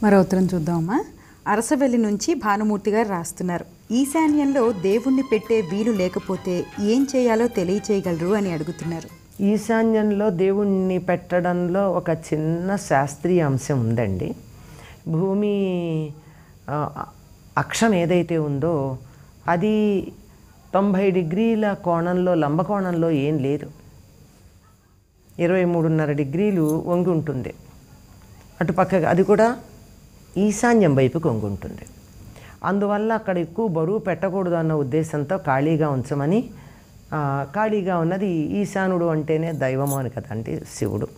మరో ఉత్తరం చూద్దామా. అరసవెల్లి నుంచి భానుమూర్తి గారు రాస్తున్నారు. ఈశాన్యంలో దేవుణ్ణి పెట్టే వీలు లేకపోతే ఏం చేయాలో తెలియచేయగలరు అని అడుగుతున్నారు. ఈశాన్యంలో దేవుణ్ణి పెట్టడంలో ఒక చిన్న శాస్త్రీయ అంశం ఉందండి. భూమి అక్షం ఏదైతే ఉందో అది 90 డిగ్రీల కోణంలో లంబకోణంలో ఏం లేదు, 23.5 డిగ్రీలు వంగి ఉంటుంది. అటుపక్కగా అది కూడా ఈశాన్యం వైపుకి వంగి ఉంటుంది. అందువల్ల అక్కడ ఎక్కువ బరువు పెట్టకూడదు అన్న ఉద్దేశంతో ఖాళీగా ఉంచమని, ఖాళీగా ఉన్నది ఈశానుడు అంటేనే దైవము అని కదా, అంటే శివుడు.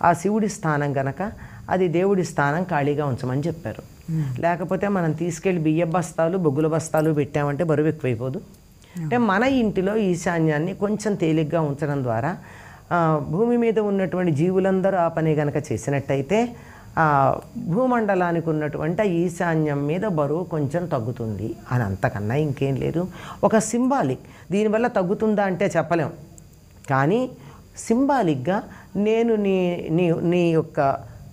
ఆ శివుడి స్థానం గనక అది దేవుడి స్థానం, ఖాళీగా ఉంచమని చెప్పారు. లేకపోతే మనం తీసుకెళ్ళి బియ్య బస్తాలు బొగ్గుల బస్తాలు పెట్టామంటే బరువు ఎక్కువైపోదు. అంటే మన ఇంటిలో ఈశాన్యాన్ని కొంచెం తేలిగ్గా ఉంచడం ద్వారా భూమి మీద ఉన్నటువంటి జీవులందరూ ఆ పని కనుక చేసినట్టయితే భూమండలానికి ఉన్నటువంటి ఈశాన్యం మీద బరువు కొంచెం తగ్గుతుంది అని, అంతకన్నా ఇంకేం లేదు. ఒక సింబాలిక్, దీనివల్ల తగ్గుతుందా అంటే చెప్పలేం, కానీ సింబాలిక్గా నేను నీ యొక్క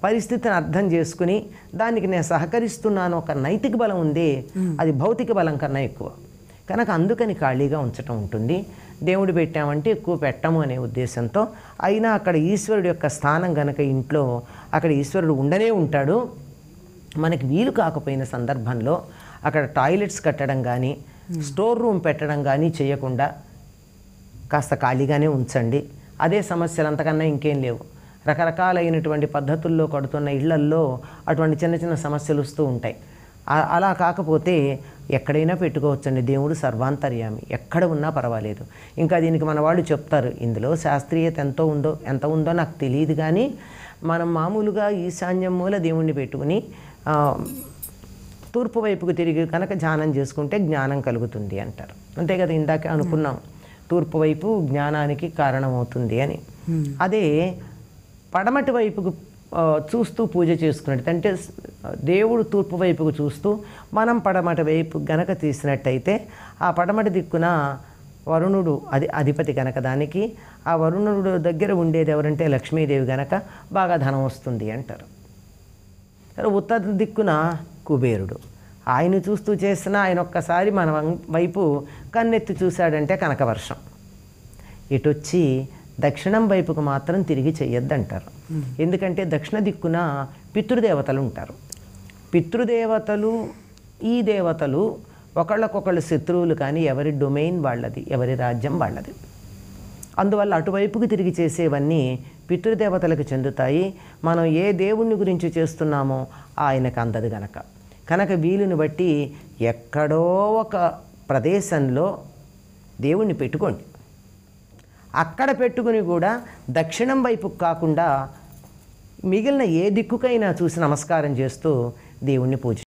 పరిస్థితిని అర్థం చేసుకుని దానికి నేను సహకరిస్తున్నాను ఒక నైతిక బలం ఉంది, అది భౌతిక బలం కన్నా ఎక్కువ కనుక అందుకని ఖాళీగా ఉంచటం ఉంటుంది. దేవుడు పెట్టామంటే ఎక్కువ పెట్టము అనే ఉద్దేశంతో. అయినా అక్కడ ఈశ్వరుడు యొక్క స్థానం గనక ఇంట్లో అక్కడ ఈశ్వరుడు ఉండనే ఉంటాడు. మనకి వీలు కాకపోయిన సందర్భంలో అక్కడ టాయిలెట్స్ కట్టడం కానీ స్టోర్ రూమ్ పెట్టడం కానీ చేయకుండా కాస్త ఖాళీగానే ఉంచండి. అదే సమస్యలు, అంతకన్నా ఇంకేం లేవు. రకరకాలైనటువంటి పద్ధతుల్లో కడుతున్న ఇళ్లల్లో అటువంటి చిన్న చిన్న సమస్యలు వస్తూ ఉంటాయి. అలా కాకపోతే ఎక్కడైనా పెట్టుకోవచ్చండి. దేవుడు సర్వాంతర్యామి, ఎక్కడ ఉన్నా పర్వాలేదు. ఇంకా దీనికి మన వాళ్ళు చెప్తారు, ఇందులో శాస్త్రీయత ఎంత ఉందో నాకు తెలియదు, కానీ మనం మామూలుగా ఈశాన్యం మూల దేవుణ్ణి పెట్టుకుని తూర్పు వైపుకు తిరిగి కనుక ధ్యానం చేసుకుంటే జ్ఞానం కలుగుతుంది అంటారు. అంతే కదా, ఇందాకే అనుకున్నాం తూర్పు వైపు జ్ఞానానికి కారణమవుతుంది అని. అదే పడమటి వైపుకు చూస్తూ పూజ చేసుకున్నట్టు, అంటే దేవుడు తూర్పు వైపుకు చూస్తూ మనం పడమటి వైపు గనక తీసినట్టయితే ఆ పడమటి దిక్కున వరుణుడు అధిపతి గనక దానికి, ఆ వరుణుడు దగ్గర ఉండేది ఎవరంటే లక్ష్మీదేవి గనక బాగా ధనం వస్తుంది అంటారు. ఉత్తర దిక్కున కుబేరుడు, ఆయన చూస్తూ చేసిన ఆయన ఒక్కసారి మన వైపు కన్నెత్తి చూశాడంటే కనకవర్షం. ఇటొచ్చి దక్షిణం వైపుకు మాత్రం తిరిగి చెయ్యొద్దంటారు. ఎందుకంటే దక్షిణ దిక్కున పితృదేవతలు ఉంటారు. పితృదేవతలు ఈ దేవతలు ఒకళ్ళకొకళ్ళు శత్రువులు, కానీ ఎవరి డొమైన్ వాళ్ళది, ఎవరి రాజ్యం వాళ్ళది. అందువల్ల అటువైపుకి తిరిగి చేసేవన్నీ పితృదేవతలకు చెందుతాయి. మనం ఏ దేవుణ్ణి గురించి చేస్తున్నామో ఆయనకు అందదు కనుక వీలుని బట్టి ఎక్కడో ఒక ప్రదేశంలో దేవుణ్ణి పెట్టుకోండి. అక్కడ పెట్టుకుని కూడా దక్షిణం వైపుకు కాకుండా మిగిలిన ఏ దిక్కుకైనా చూసి నమస్కారం చేస్తూ దేవుణ్ణి పూజ